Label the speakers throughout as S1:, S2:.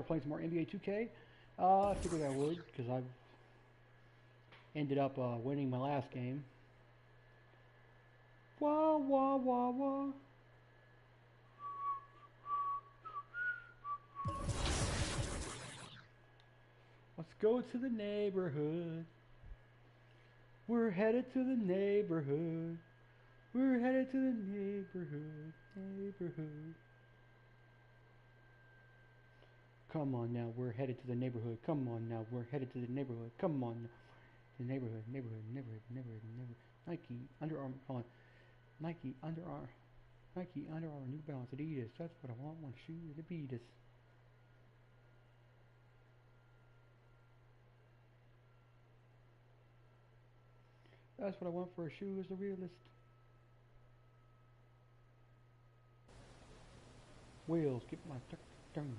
S1: start playing some more NBA 2K. I figured I would because I've ended up winning my last game. Wah, wah, wah, wah. Let's go to the neighborhood. We're headed to the neighborhood. We're headed to the neighborhood. Come on now, we're headed to the neighborhood. Come on now, we're headed to the neighborhood. Come on now. The neighborhood. Nike, Under Armour, hold on. Nike, Under Armour, New Balance, Adidas. That's what I want. One shoe, Adidas. That's what I want for a shoe as a realist. Wheels, get my turn.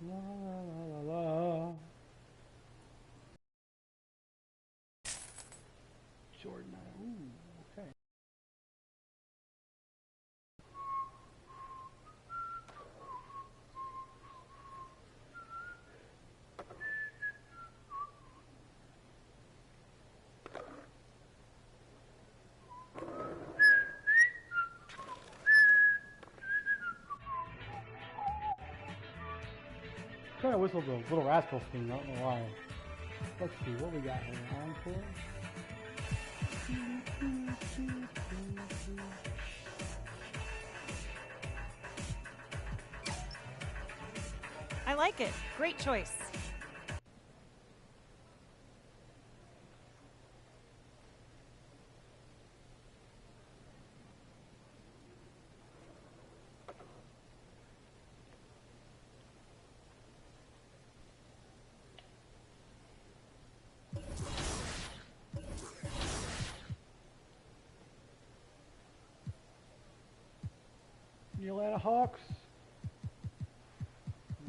S1: La la la la. Jordan, ooh, okay. Kind of whistled the Little Rascals thing, I don't know why. Let's see what we got here. Encore.
S2: I like it. Great choice.
S1: The Atlanta Hawks.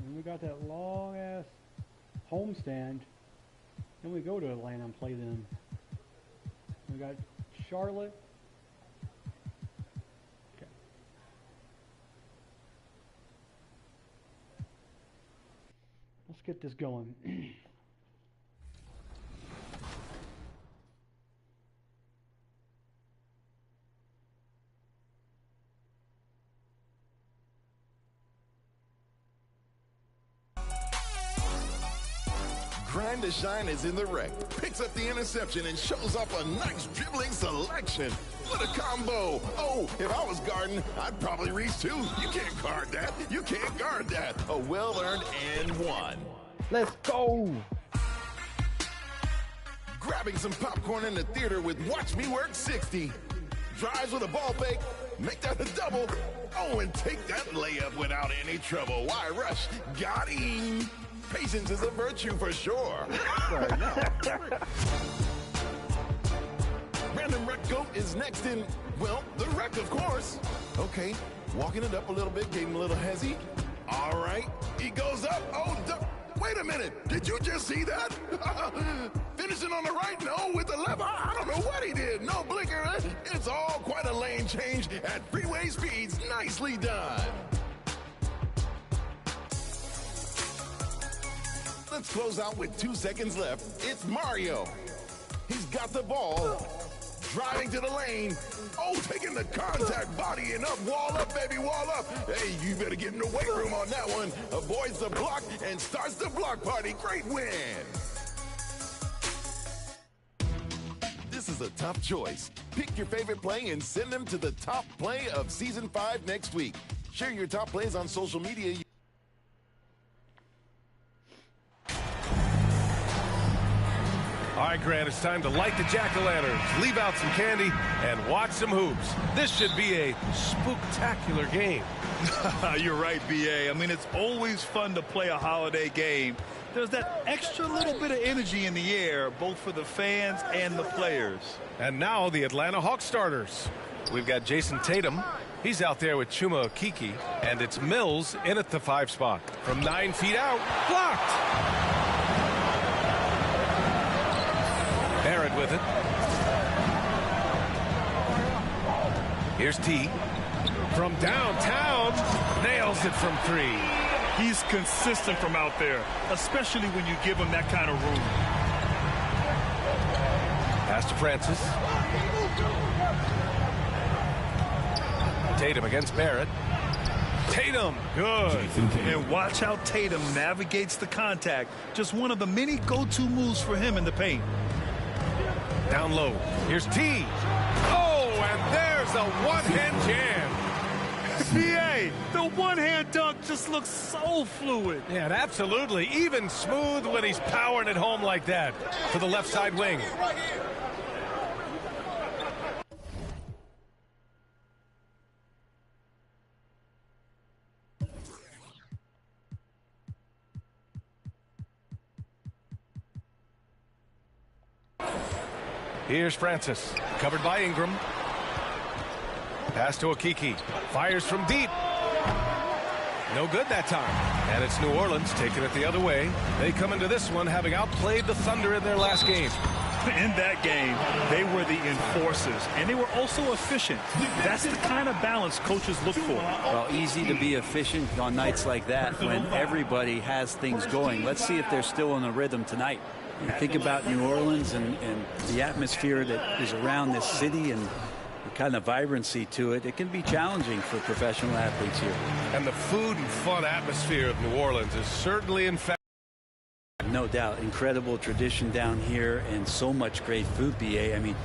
S1: And we got that long ass homestand. Then we go to Atlanta and play them. We got Charlotte. Okay. Let's get this going.
S3: Grind to Shine is in the wreck, picks up the interception, and shows off a nice dribbling selection. What a combo. Oh, if I was guarding, I'd probably reach too. You can't guard that. You can't guard that. A well-earned and one.
S1: Let's go.
S3: Grabbing some popcorn in the theater with Watch Me Work 60. Drives with a ball fake. Make that a double. Oh, and take that layup without any trouble. Why rush? Got him. Patience is a virtue for sure. Random Wreck Goat is next in, well, the wreck, of course. Okay, walking it up a little bit, gave him a little hezzy. All right, he goes up. Oh, wait a minute. Did you just see that? Finishing on the right, no, with the left. I don't know what he did. No blinker. It's all quite a lane change at freeway speeds. Nicely done. Let's close out with 2 seconds left. It's Mario. He's got the ball. Driving to the lane. Oh, taking the contact, bodying up. Wall up, baby, wall up. Hey, you better get in the weight room on that one. Avoids the block and starts the block party. Great win. This is a tough choice. Pick your favorite play and send them to the top play of Season 5 next week. Share your top plays on social media.
S4: All right, Grant, it's time to light the jack-o'-lanterns, leave out some candy, and watch some hoops. This should be a spooktacular game.
S5: You're right, B.A. I mean, it's always fun to play a holiday game. There's that extra little bit of energy in the air, both for the fans and the players.
S4: And now the Atlanta Hawks starters. We've got Jason Tatum. He's out there with Chuma Okeke. And it's Mills in at the 5 spot. From 9 feet out, blocked. Barrett with it. Here's T. From downtown, nails it from 3.
S5: He's consistent from out there, especially when you give him that kind of room.
S4: Pass to Francis. Tatum against Barrett. Tatum, good.
S5: And watch how Tatum navigates the contact. Just one of the many go-to moves for him in the paint.
S4: Down low. Here's T. Oh, and there's a one-hand jam.
S5: BA, the one-hand dunk just looks so fluid.
S4: Yeah, absolutely. Even smooth when he's powering it home like that. To the left side wing. Here's Francis, covered by Ingram. Pass to Okiki, fires from deep. No good that time. And it's New Orleans taking it the other way. They come into this one having outplayed the Thunder in their last game.
S5: In that game, they were the enforcers, and they were also efficient. That's the kind of balance coaches look for.
S6: Well, easy to be efficient on nights like that when everybody has things going. Let's see if they're still in a rhythm tonight. You think about New Orleans and the atmosphere that is around this city and the kind of vibrancy to it. It can be challenging for professional athletes here.
S4: And the food and fun atmosphere of New Orleans is certainly in fact.
S6: No doubt. Incredible tradition down here and so much great food, BA. I mean,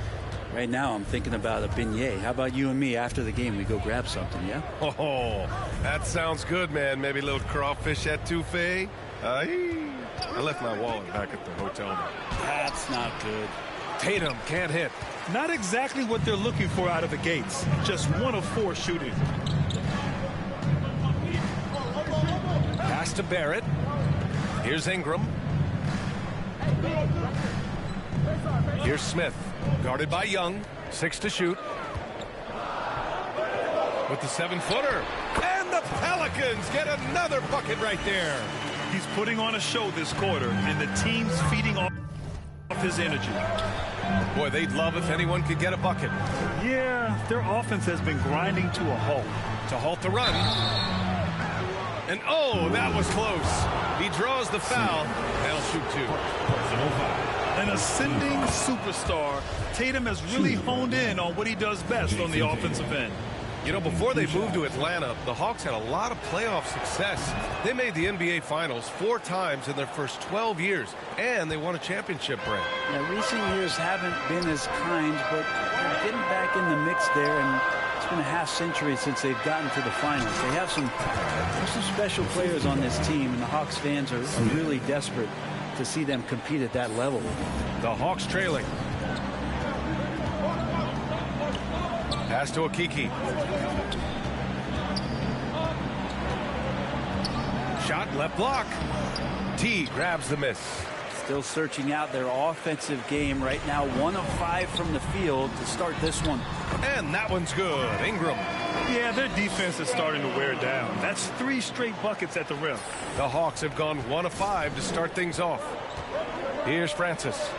S6: right now I'm thinking about a beignet. How about you and me after the game? We go grab something, yeah?
S4: Oh, that sounds good, man. Maybe a little crawfish etouffee. I left my wallet back at the hotel room.
S6: That's not good.
S4: Tatum can't hit.
S5: Not exactly what they're looking for out of the gates. Just 1 of 4 shooting.
S4: Pass to Barrett. Here's Ingram. Here's Smith. Guarded by Young. 6 to shoot. With the 7-footer. And the Pelicans get another bucket right there.
S5: He's putting on a show this quarter, and the team's feeding off his energy.
S4: Boy, they'd love if anyone could get a bucket.
S5: Yeah, their offense has been grinding to a halt.
S4: To halt the run. And oh, that was close. He draws the foul. They'll shoot 2.
S5: An ascending superstar, Tatum has really honed in on what he does best on the offensive end.
S4: You know, before they moved to Atlanta, the Hawks had a lot of playoff success. They made the NBA Finals 4 times in their first 12 years, and they won a championship ring.
S6: Yeah, recent years haven't been as kind, but they're getting back in the mix there, and it's been a half-century since they've gotten to the finals. They have some special players on this team, and the Hawks fans are really desperate to see them compete at that level.
S4: The Hawks trailing. Pass to Okiki. Shot left block. T grabs the miss.
S6: Still searching out their offensive game right now. 1 of 5 from the field to start this one.
S4: And that one's good. Ingram.
S5: Yeah, their defense is starting to wear down. That's 3 straight buckets at the rim.
S4: The Hawks have gone 1 of 5 to start things off. Here's Francis.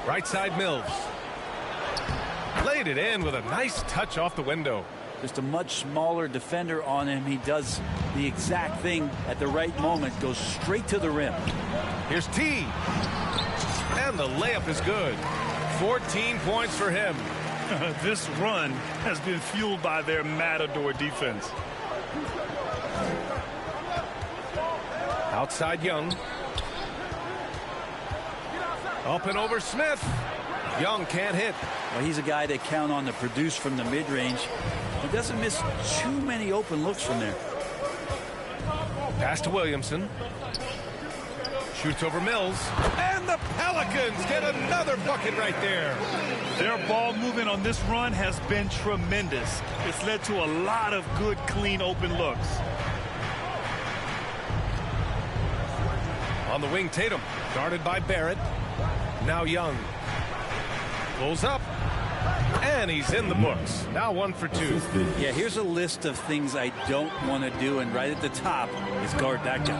S4: Right side Mills. Laid it in with a nice touch off the window.
S6: Just a much smaller defender on him. He does the exact thing at the right moment. Goes straight to the rim.
S4: Here's T. And the layup is good. 14 points for him.
S5: This run has been fueled by their Matador defense.
S4: Outside Young. Up and over Smith. Young can't hit.
S6: Well, he's a guy that count on to produce from the mid-range. He doesn't miss too many open looks from there.
S4: Pass to Williamson. Shoots over Mills. And the Pelicans get another bucket right there.
S5: Their ball movement on this run has been tremendous. It's led to a lot of good, clean, open looks.
S4: On the wing, Tatum. Guarded by Barrett. Now Young. Pulls up. And he's in the books. Now 1 for 2.
S6: Yeah, here's a list of things I don't want to do, and right at the top is guard that guy.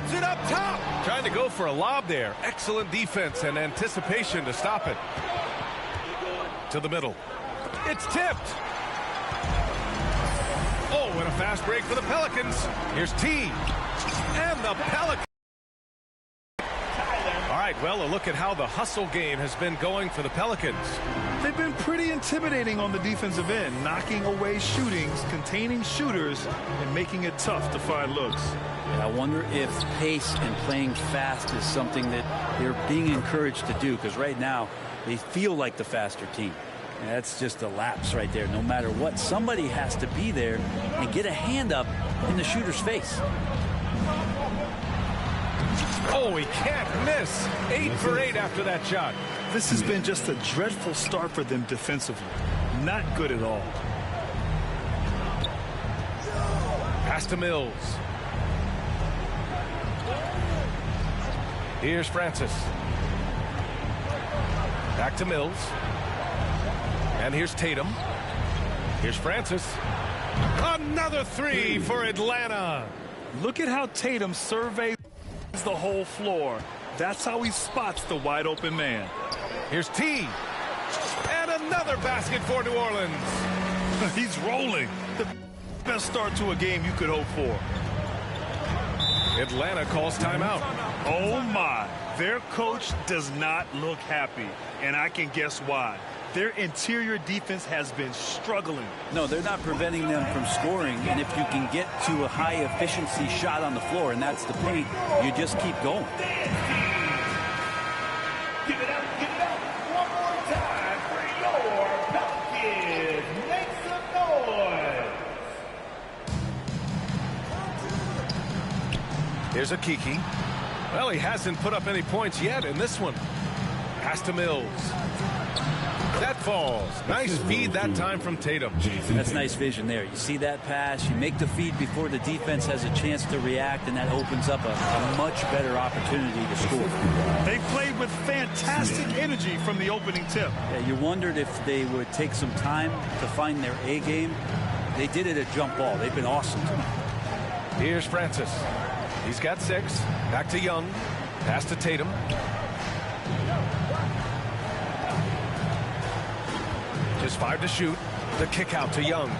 S4: puts it up top. Trying to go for a lob there. Excellent defense and anticipation to stop it. To the middle. It's tipped. Oh, and a fast break for the Pelicans. Here's T. And the Pelicans. All right, well, a look at how the hustle game has been going for the Pelicans.
S5: They've been pretty intimidating on the defensive end, knocking away shootings, containing shooters, and making it tough to find looks.
S6: And I wonder if pace and playing fast is something that they're being encouraged to do, because right now they feel like the faster team. And that's just a lapse right there. No matter what, somebody has to be there and get a hand up in the shooter's face.
S4: Oh, he can't miss. 8 for 8 after that shot.
S5: This has been just a dreadful start for them defensively. Not good at all.
S4: Pass to Mills. Here's Francis. Back to Mills. And here's Tatum. Here's Francis. Another three for Atlanta.
S5: Look at how Tatum surveys the whole floor. That's how he spots the wide open man.
S4: Here's T. And another basket for New Orleans.
S5: He's rolling. The best start to a game you could hope for.
S4: Atlanta calls timeout.
S5: Oh my. Their coach does not look happy. And I can guess why. Their interior defense has been struggling.
S6: No, they're not preventing them from scoring. And if you can get to a high efficiency shot on the floor, and that's the paint, you just keep going.
S7: Give it up one more time for your Pelicans. Make some noise.
S4: Here's a Kiki. Well, he hasn't put up any points yet in this one. Pass to Mills. That falls. Nice feed that time from Tatum.
S6: That's nice vision there. You see that pass, you make the feed before the defense has a chance to react, and that opens up a much better opportunity to score.
S5: They played with fantastic energy from the opening tip.
S6: Yeah, you wondered if they would take some time to find their A game. They did it at jump ball. They've been awesome tonight.
S4: Here's Francis. He's got 6. Back to Young. Pass to Tatum. Just 5 to shoot. The kick out to Young.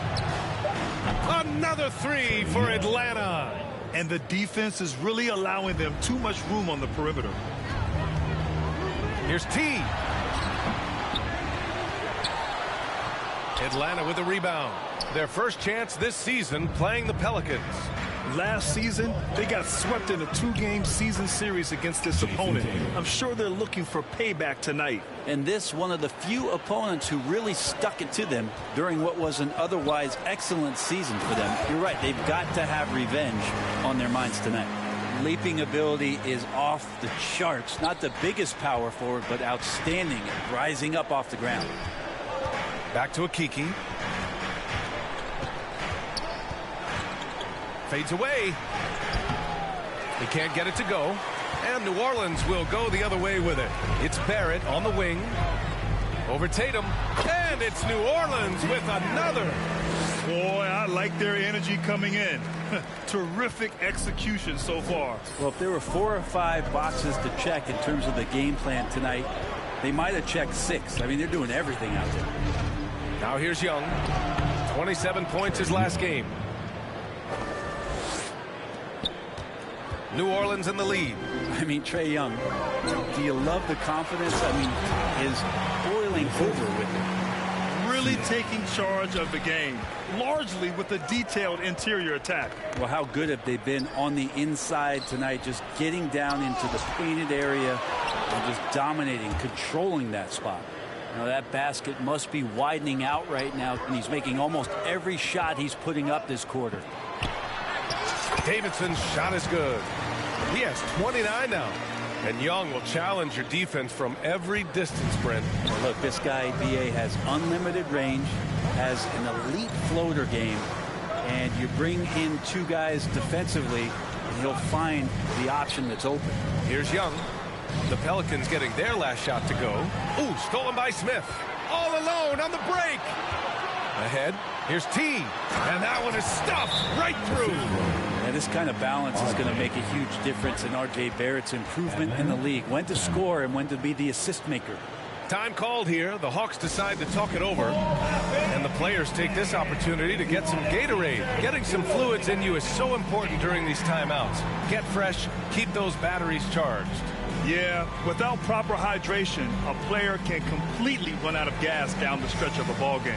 S4: Another three for Atlanta.
S5: And the defense is really allowing them too much room on the perimeter.
S4: Here's T. Atlanta with a rebound. Their first chance this season playing the Pelicans.
S5: Last season, they got swept in a 2-game season series against this opponent. I'm sure they're looking for payback tonight.
S6: And this one of the few opponents who really stuck it to them during what was an otherwise excellent season for them. You're right, they've got to have revenge on their minds tonight. Leaping ability is off the charts. Not the biggest power forward, but outstanding at rising up off the ground.
S4: Back to Akiki. Fades away. He can't get it to go. And New Orleans will go the other way with it. It's Barrett on the wing. Over Tatum. And it's New Orleans with another.
S5: Boy, I like their energy coming in. Terrific execution so far.
S6: Well, if there were 4 or 5 boxes to check in terms of the game plan tonight, they might have checked 6. I mean, they're doing everything out there.
S4: Now here's Young. 27 points his last game. New Orleans in the lead.
S6: I mean, Trae Young, do you love the confidence? I mean, is boiling over with it.
S5: Really taking charge of the game, largely with a detailed interior attack.
S6: Well, how good have they been on the inside tonight, just getting down into the painted area and just dominating, controlling that spot. Now, that basket must be widening out right now, and he's making almost every shot he's putting up this quarter.
S4: Davidson's shot is good. He has 29 now. And Young will challenge your defense from every distance, Brent.
S6: Well, look, this guy, B.A., has unlimited range, has an elite floater game, and you bring in 2 guys defensively, and he'll find the option that's open.
S4: Here's Young. The Pelicans getting their last shot to go. Ooh, stolen by Smith. All alone on the break. Ahead. Here's T. And that one is stuffed right through.
S6: Yeah, this kind of balance is going to make a huge difference in R.J. Barrett's improvement in the league. When to score and when to be the assist maker.
S4: Time called here. The Hawks decide to talk it over. And the players take this opportunity to get some Gatorade. Getting some fluids in you is so important during these timeouts. Get fresh. Keep those batteries charged.
S5: Yeah, without proper hydration, a player can completely run out of gas down the stretch of a ball game.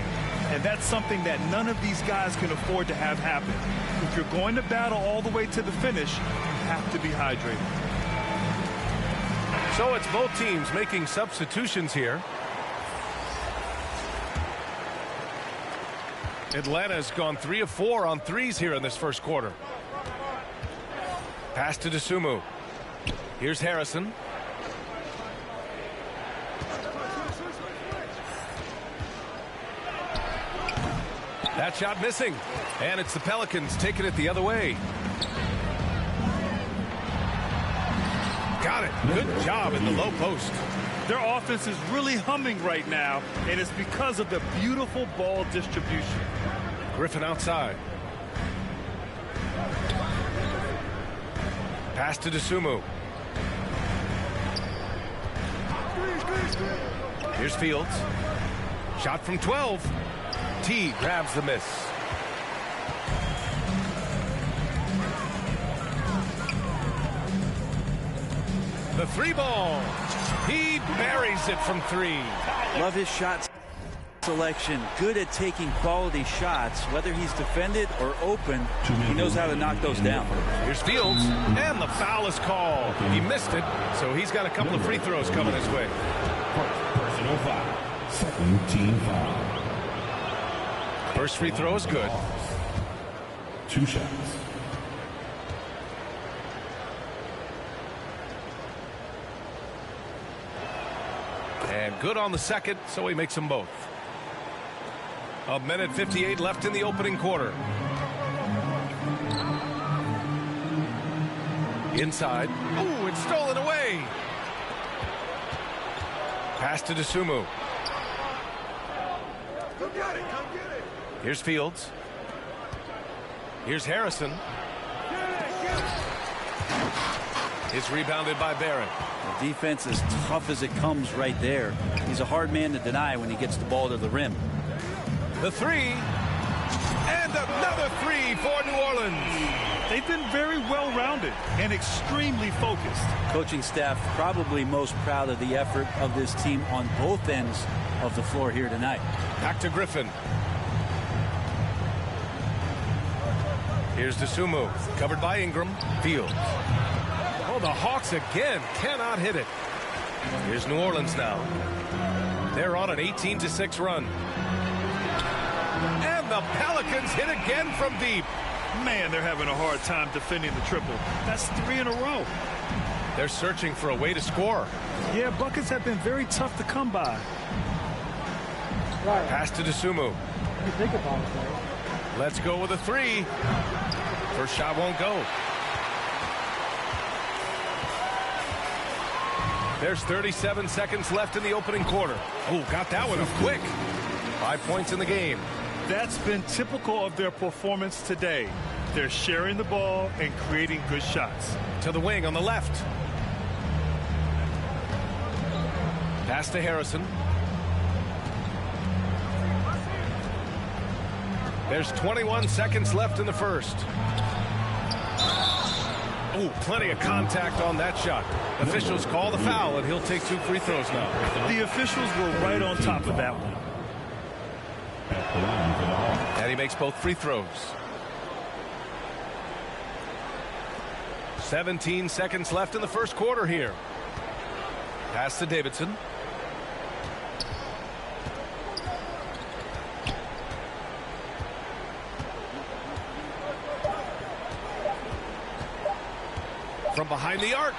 S5: And that's something that none of these guys can afford to have happen. If you're going to battle all the way to the finish, you have to be hydrated.
S4: So it's both teams making substitutions here. Atlanta's gone 3 of 4 on threes here in this first quarter. Pass to Dosunmu. Here's Harrison. That shot missing. And it's the Pelicans taking it the other way. Got it. Good job in the low post.
S5: Their offense is really humming right now, and it's because of the beautiful ball distribution.
S4: Griffin outside. Pass to Dosunmu. Here's Fields. Shot from 12. T grabs the miss. The three ball. He buries it from 3.
S6: Love his shot selection. Good at taking quality shots. Whether he's defended or open, he knows how to knock those down.
S4: Here's Fields, and the foul is called. He missed it, so he's got a couple of free throws coming his way.
S7: Personal foul. Second team foul.
S4: First free throw is good.
S7: 2 shots.
S4: And good on the second, so he makes them both. 1:58 left in the opening quarter. Inside. Ooh, it's stolen away. Pass to Dosunmu.
S3: Come get it, come get it.
S4: Here's Fields. Here's Harrison. It's rebounded by Barrett.
S6: The defense is tough as it comes right there. He's a hard man to deny when he gets the ball to the rim.
S4: The three. And another three for New Orleans.
S5: They've been very well-rounded and extremely focused.
S6: Coaching staff probably most proud of the effort of this team on both ends of the floor here tonight.
S4: Back to Griffin. Here's Dosunmu, covered by Ingram. Fields. Oh, the Hawks again cannot hit it. Here's New Orleans now. They're on an 18-6 run. And the Pelicans hit again from deep.
S5: Man, they're having a hard time defending the triple. That's 3 in a row.
S4: They're searching for a way to score.
S5: Yeah, buckets have been very tough to come by.
S1: Right.
S4: Pass to Dosunmu.
S1: You think about it, though.
S4: Let's go with a three. First shot won't go. There's 37 seconds left in the opening quarter. Oh, got that one up quick. 5 points in the game.
S5: That's been typical of their performance today. They're sharing the ball and creating good shots.
S4: To the wing on the left. Pass to Harrison. There's 21 seconds left in the first. Oh, plenty of contact on that shot. Officials call the foul, and he'll take 2 free throws now.
S5: The officials were right on top of that one.
S4: And he makes both free throws. 17 seconds left in the first quarter here. Pass to Davidson. From behind the arc.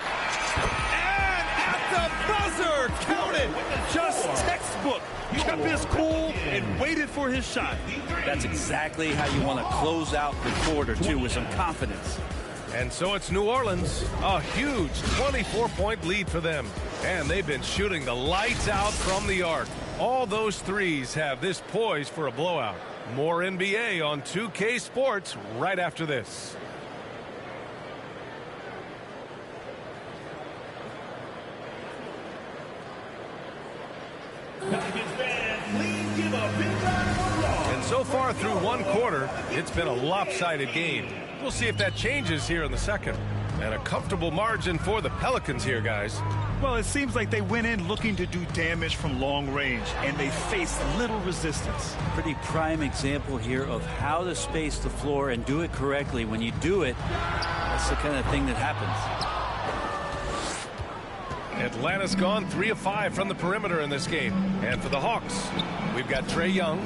S4: And at the buzzer, counted.
S5: Just textbook. Kept his cool and waited for his shot.
S6: That's exactly how you want to close out the quarter, too, with some confidence.
S4: And so it's New Orleans. A huge 24-point lead for them. And they've been shooting the lights out from the arc. All those threes have this poised for a blowout. More NBA on 2K Sports right after this.
S7: Pelicans fans, please give a big round of applause.
S4: And so far through one quarter, it's been a lopsided game. We'll see if that changes here in the second. And a comfortable margin for the Pelicans here, guys.
S5: Well, it seems like they went in looking to do damage from long range, and they faced little resistance.
S6: Pretty prime example here of how to space the floor and do it correctly. When you do it, that's the kind of thing that happens.
S4: Atlanta's gone 3 of 5 from the perimeter in this game. And for the Hawks, we've got Trae Young.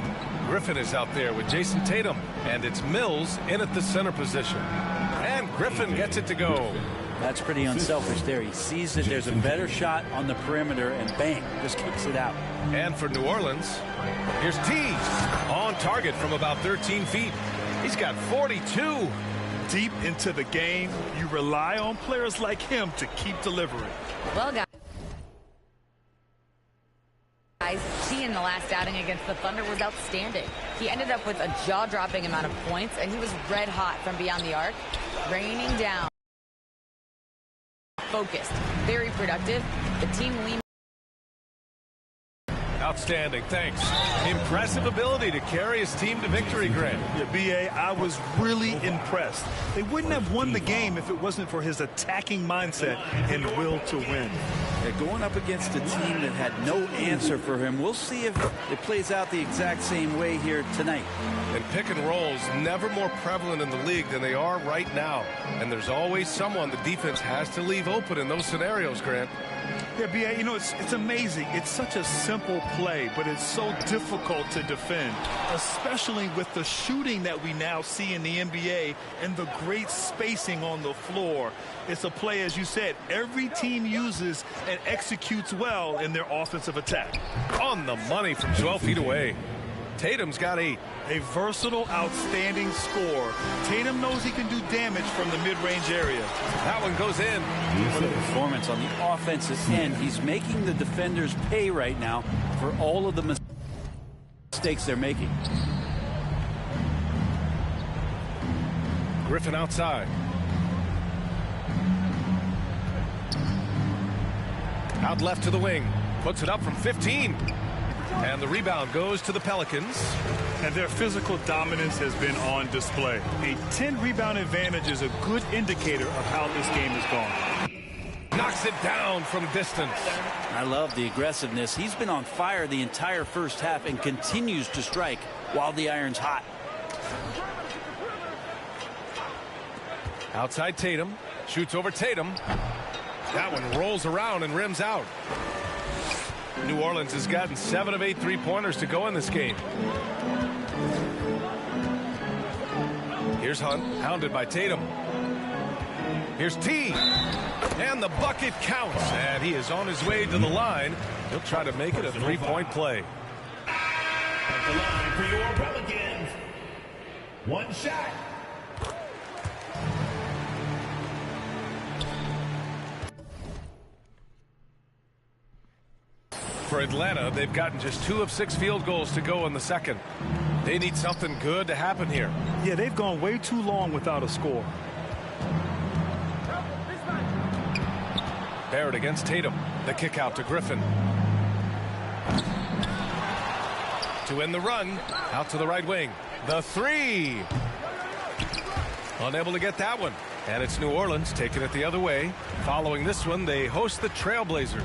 S4: Griffin is out there with Jason Tatum. And it's Mills in at the center position. And Griffin gets it to go.
S6: That's pretty unselfish there. He sees that there's a better shot on the perimeter, and bang, just kicks it out.
S4: And for New Orleans, here's Teague on target from about 13 feet. He's got 42.
S5: Deep into the game, you rely on players like him to keep delivering.
S8: Well, guys, he in the last outing against the Thunder was outstanding. He ended up with a jaw-dropping amount of points, and he was red hot from beyond the arc, raining down. Focused, very productive. The team leaned.
S4: Outstanding, thanks. Impressive ability to carry his team to victory, Grant.
S5: Yeah, B.A., I was really impressed. They wouldn't have won the game if it wasn't for his attacking mindset and will to win.
S6: They're going up against a team that had no answer for him. We'll see if it plays out the exact same way here tonight.
S4: And pick and rolls never more prevalent in the league than they are right now. And there's always someone the defense has to leave open in those scenarios, Grant.
S5: Yeah, B.A., you know, it's amazing. It's such a simple play, but it's so difficult to defend, especially with the shooting that we now see in the NBA and the great spacing on the floor. It's a play, as you said, every team uses and executes well in their offensive attack.
S4: On the money from 12 feet away. Tatum's got 8.
S5: A versatile, outstanding scorer. Tatum knows he can do damage from the mid-range area.
S4: That one goes in.
S6: What a performance on the offensive end. He's making the defenders pay right now for all of the mistakes they're making.
S4: Griffin outside. Out left to the wing. Puts it up from 15. And the rebound goes to the Pelicans.
S5: And their physical dominance has been on display. A 10-rebound advantage is a good indicator of how this game is going.
S4: Knocks it down from distance.
S6: I love the aggressiveness. He's been on fire the entire first half and continues to strike while the iron's hot.
S4: Outside Tatum. Shoots over Tatum. That one rolls around and rims out. New Orleans has gotten 7 of 8 three-pointers to go in this game. Here's Hunt, hounded by Tatum. Here's T. And the bucket counts. And he is on his way to the line. He'll try to make it a three-point play.
S7: At the line for your Pelicans. One shot.
S4: For Atlanta, they've gotten just 2 of 6 field goals to go in the second. They need something good to happen here.
S5: Yeah, they've gone way too long without a score.
S4: Barrett against Tatum. The kick out to Griffin. To end the run. Out to the right wing. The 3. Unable to get that one. And it's New Orleans taking it the other way. Following this one, they host the Trailblazers.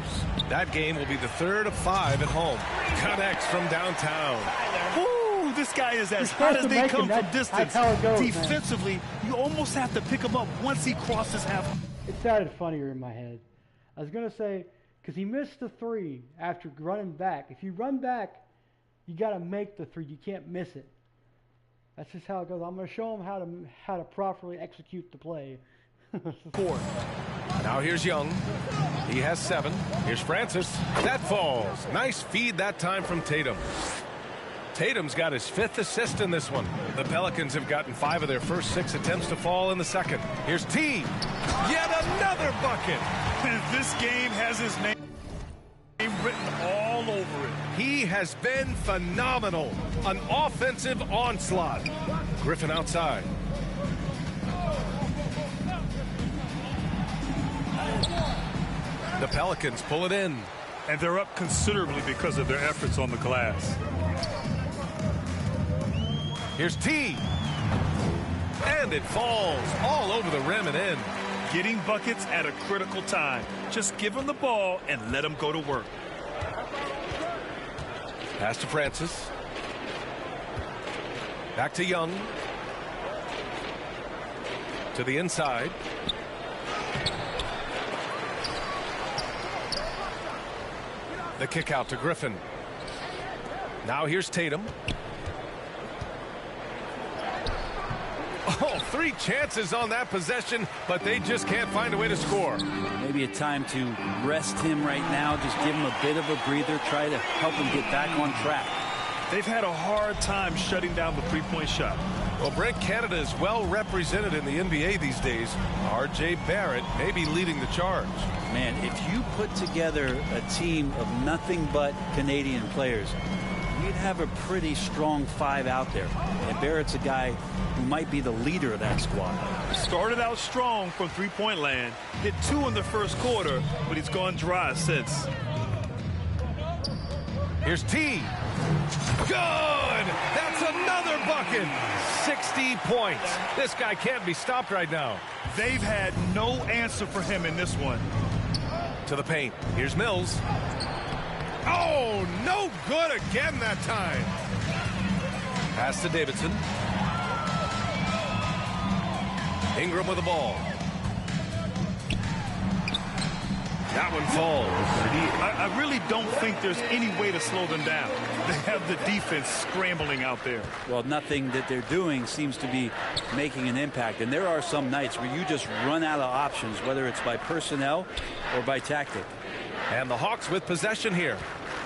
S4: That game will be the 3rd of 5 at home. Connects from downtown.
S5: Ooh, this guy is as hot as they come from distance.
S1: Goes,
S5: defensively, man. You almost have to pick him up once he crosses half.
S1: It sounded funnier in my head. I was going to say, because he missed the 3 after running back. If you run back, you got to make the 3. You can't miss it. That's just how it goes. I'm going to show him how to properly execute the play.
S5: 4.
S4: Now here's Young. He has 7. Here's Francis. That falls. Nice feed that time from Tatum. Tatum's got his 5th assist in this one. The Pelicans have gotten 5 of their first 6 attempts to fall in the second. Here's T. Yet another bucket.
S5: This game has his name written all over it.
S4: He has been phenomenal. An offensive onslaught. Griffin outside. The Pelicans pull it in.
S5: And they're up considerably because of their efforts on the glass.
S4: Here's T. And it falls all over the rim and in.
S5: Getting buckets at a critical time. Just give them the ball and let them go to work.
S4: Pass to Francis. Back to Young. To the inside. The kick out to Griffin. Now here's Tatum. Oh, 3 chances on that possession, but they just can't find a way to score.
S6: Maybe a time to rest him right now. Just give him a bit of a breather. Try to help him get back on track.
S5: They've had a hard time shutting down the three-point shot.
S4: Well, Brent, Canada is well represented in the NBA these days. R.J. Barrett may be leading the charge.
S6: Man, if you put together a team of nothing but Canadian players, you'd have a pretty strong 5 out there. And Barrett's a guy who might be the leader of that squad.
S5: Started out strong from three-point land. Hit 2 in the first quarter, but he's gone dry since.
S4: Here's T. Good! That's another bucket! 60 points. This guy can't be stopped right now.
S5: They've had no answer for him in this one.
S4: To the paint. Here's Mills. Oh, no good again that time. Pass to Davidson. Ingram with the ball. That one falls.
S5: I really don't think there's any way to slow them down. They have the defense scrambling out there.
S6: Well, nothing that they're doing seems to be making an impact. And there are some nights where you just run out of options, whether it's by personnel or by tactic.
S4: And the Hawks with possession here.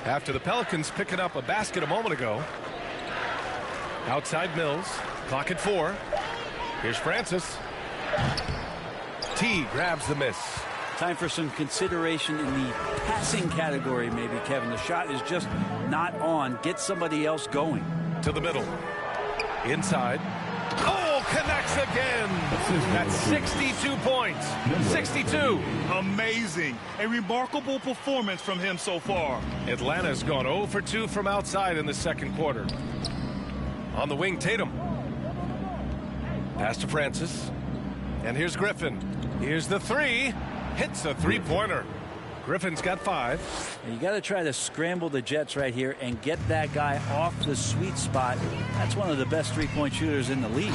S4: After the Pelicans picking up a basket a moment ago. Outside Mills. Clock at 4. Here's Francis. T grabs the miss.
S6: Time for some consideration in the passing category, maybe, Kevin. The shot is just not on. Get somebody else going.
S4: To the middle. Inside. Oh, connects again. That's 62 points. 62.
S5: Amazing. A remarkable performance from him so far.
S4: Atlanta's gone 0 for 2 from outside in the second quarter. On the wing, Tatum. Pass to Francis. And here's Griffin. Here's the 3. Hits a 3-pointer. Griffin's got 5.
S6: You got to try to scramble the Jets right here and get that guy off the sweet spot. That's one of the best three-point shooters in the league.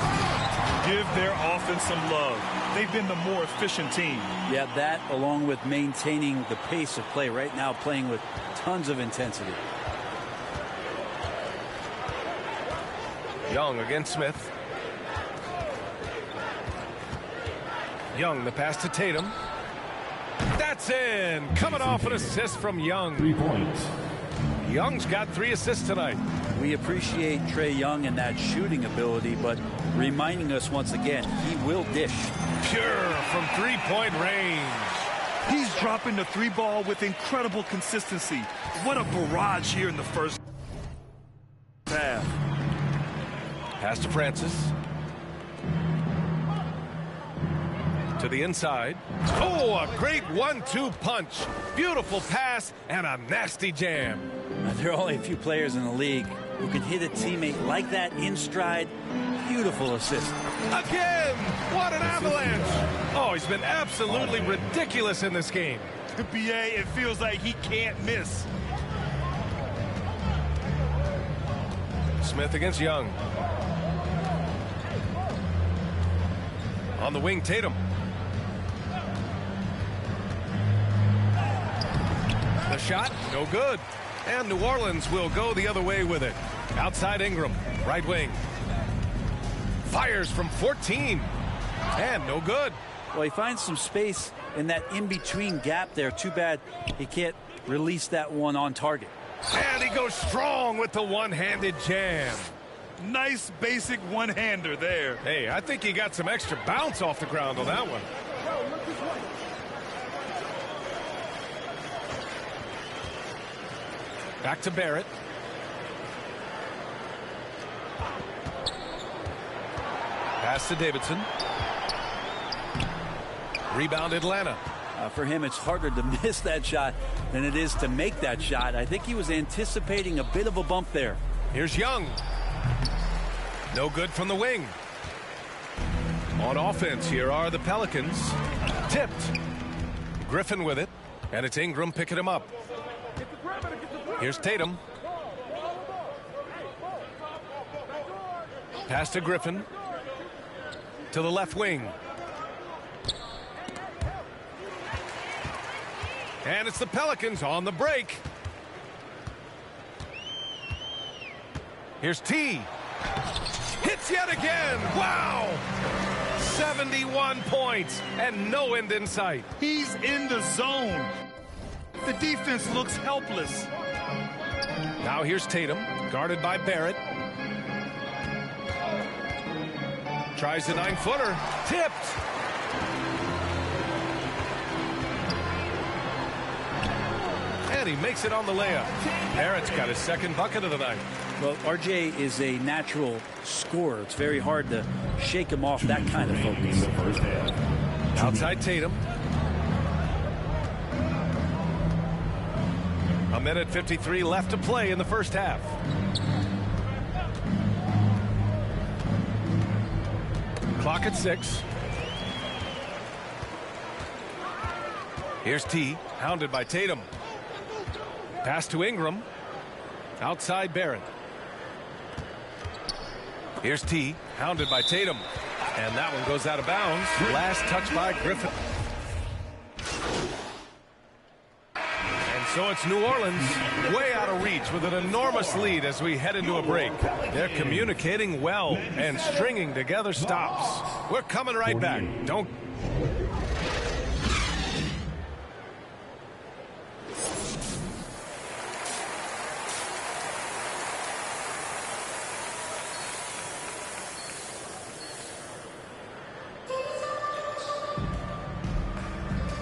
S5: Give their offense some love. They've been the more efficient team.
S6: Yeah, that along with maintaining the pace of play right now, playing with tons of intensity.
S4: Young against Smith. Young, the pass to Tatum. That's in. Coming off an assist from Young.
S7: 3 points.
S4: Young's got 3 assists tonight.
S6: We appreciate Trae Young and that shooting ability, but reminding us once again, he will dish.
S4: Pure from 3-point range.
S5: He's dropping the 3 ball with incredible consistency. What a barrage here in the first half.
S4: Pass to Francis. To the inside. Oh, a great 1-2 punch. Beautiful pass and a nasty jam.
S6: There are only a few players in the league who can hit a teammate like that in stride. Beautiful assist.
S4: Again! What an avalanche! Oh, he's been absolutely ridiculous in this game.
S5: BA, it feels like he can't miss.
S4: Smith against Young. On the wing, Tatum. The shot, no good. And New Orleans will go the other way with it. Outside Ingram, right wing. Fires from 14. And no good.
S6: Well, he finds some space in that in-between gap there. Too bad he can't release that one on target.
S4: And he goes strong with the one-handed jam.
S5: Nice basic one-hander there.
S4: Hey, I think he got some extra bounce off the ground on that one. Back to Barrett. Pass to Davidson. Rebound Atlanta.
S6: For him, it's harder to miss that shot than it is to make that shot. I think he was anticipating a bit of a bump there.
S4: Here's Young. No good from the wing. On offense, here are the Pelicans. Tipped. Griffin with it, and it's Ingram picking him up. Here's Tatum. Pass to Griffin. To the left wing. And it's the Pelicans on the break. Here's T. Hits yet again. Wow. 71 points and no end in sight.
S5: He's in the zone. The defense looks helpless.
S4: Now here's Tatum, guarded by Barrett. Tries the 9-footer. Tipped. And he makes it on the layup. Barrett's got his second bucket of the night.
S6: Well, RJ is a natural scorer. It's very hard to shake him off that kind of focus.
S4: Outside Tatum. A minute 53 left to play in the first half. Clock at 6. Here's T, hounded by Tatum. Pass to Ingram. Outside Barrett. Here's T, hounded by Tatum. And that one goes out of bounds. Last touch by Griffin. And so it's New Orleans way out of reach with an enormous lead as we head into a break. They're communicating well and stringing together stops. We're coming right back. Don't.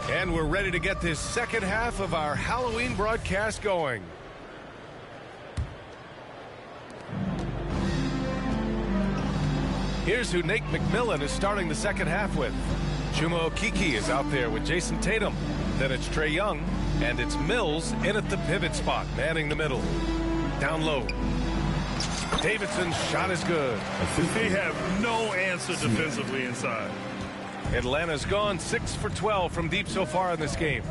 S4: And we're ready to get this second half of our Halloween broadcast going. Here's who Nate McMillan is starting the second half with. Chuma Okeke is out there with Jason Tatum. Then it's Trae Young, and it's Mills in at the pivot spot, manning the middle. Down low. Davidson's shot is good.
S5: They have no answer defensively inside.
S4: Atlanta's gone 6 for 12 from deep so far in this game.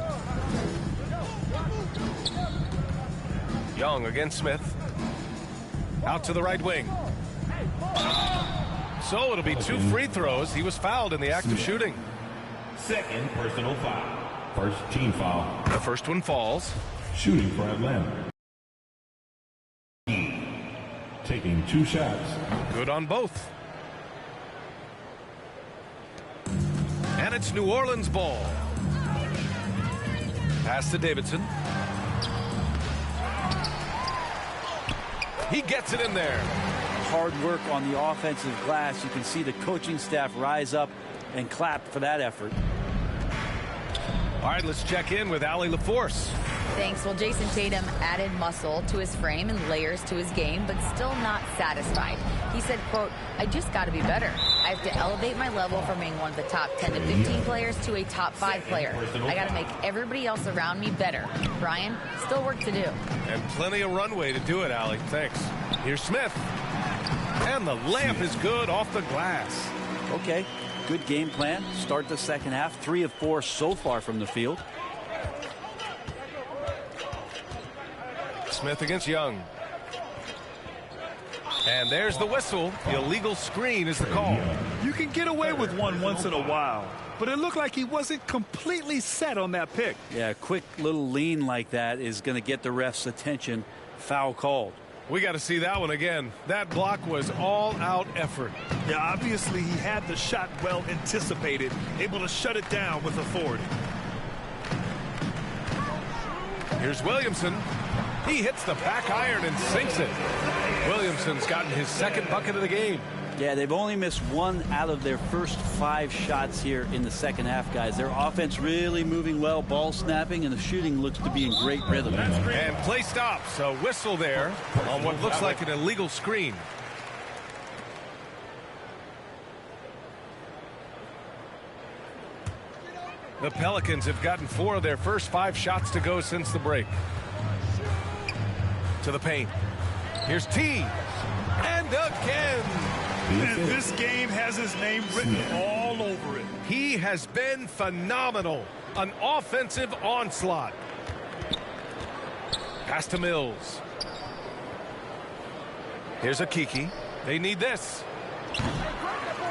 S4: Young against Smith. Out to the right wing. So it'll be 2 free throws. He was fouled in the act of shooting.
S7: Second personal foul. First team foul.
S4: The first one falls.
S7: Shooting for Atlanta. Taking 2 shots.
S4: Good on both. And it's New Orleans ball. Pass to Davidson. He gets it in there.
S6: Hard work on the offensive glass. You can see the coaching staff rise up and clap for that effort.
S4: All right, let's check in with Allie LaForce.
S8: Thanks. Well, Jason Tatum added muscle to his frame and layers to his game, but still not satisfied. He said, quote, I just got to be better. I have to elevate my level from being one of the top 10 to 15 players to a top 5 player. I got to make everybody else around me better. Brian, still work to do.
S4: And plenty of runway to do it, Allie. Thanks. Here's Smith. And the layup is good off the glass.
S6: Okay, good game plan. Start the second half. 3 of 4 so far from the field.
S4: Smith against Young. And there's the whistle. The illegal screen is the call.
S5: You can get away with one once in a while, but it looked like he wasn't completely set on that pick.
S6: Yeah, a quick little lean like that is going to get the ref's attention. Foul called.
S4: We got to see that one again. That block was all-out effort.
S5: Yeah, obviously he had the shot well anticipated, able to shut it down with authority.
S4: Here's Williamson. He hits the back iron and sinks it. Williamson's gotten his second bucket of the game.
S6: Yeah, they've only missed 1 out of their first 5 shots here in the second half, guys. Their offense really moving well, ball snapping, and the shooting looks to be in great rhythm.
S4: And play stops. A whistle there on what looks like an illegal screen. The Pelicans have gotten 4 of their first 5 shots to go since the break. To the paint. Here's T. And again.
S5: And this game has his name written all over it.
S4: He has been phenomenal. An offensive onslaught. Pass to Mills. Here's a Kiki. They need this.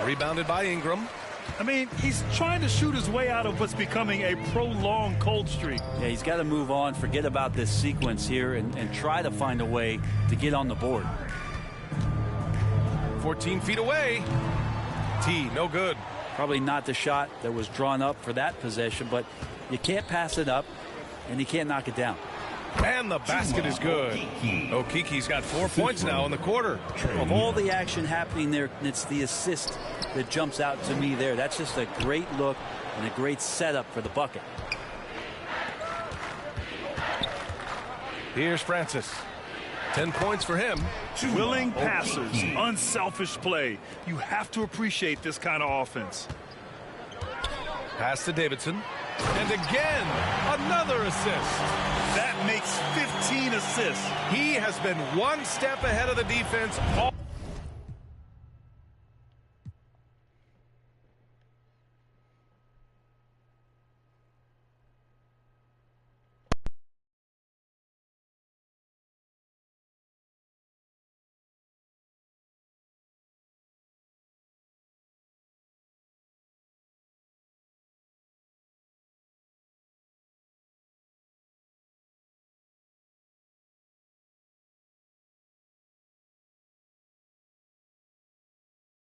S4: Rebounded by Ingram.
S5: I mean, he's trying to shoot his way out of what's becoming a prolonged cold streak.
S6: Yeah, he's got to move on, forget about this sequence here, and try to find a way to get on the board.
S4: 14 feet away. T, no good.
S6: Probably not the shot that was drawn up for that possession, but you can't pass it up, and you can't knock it down.
S4: And the basket is good. Okiki's got 4 points now in the quarter.
S6: Of all the action happening there, it's the assist that jumps out to me there. That's just a great look and a great setup for the bucket.
S4: Here's Francis. 10 points for him.
S5: Willing passers, unselfish play. You have to appreciate this kind of offense.
S4: Pass to Davidson. And again, another assist.
S5: That makes 15 assists.
S4: He has been one step ahead of the defense all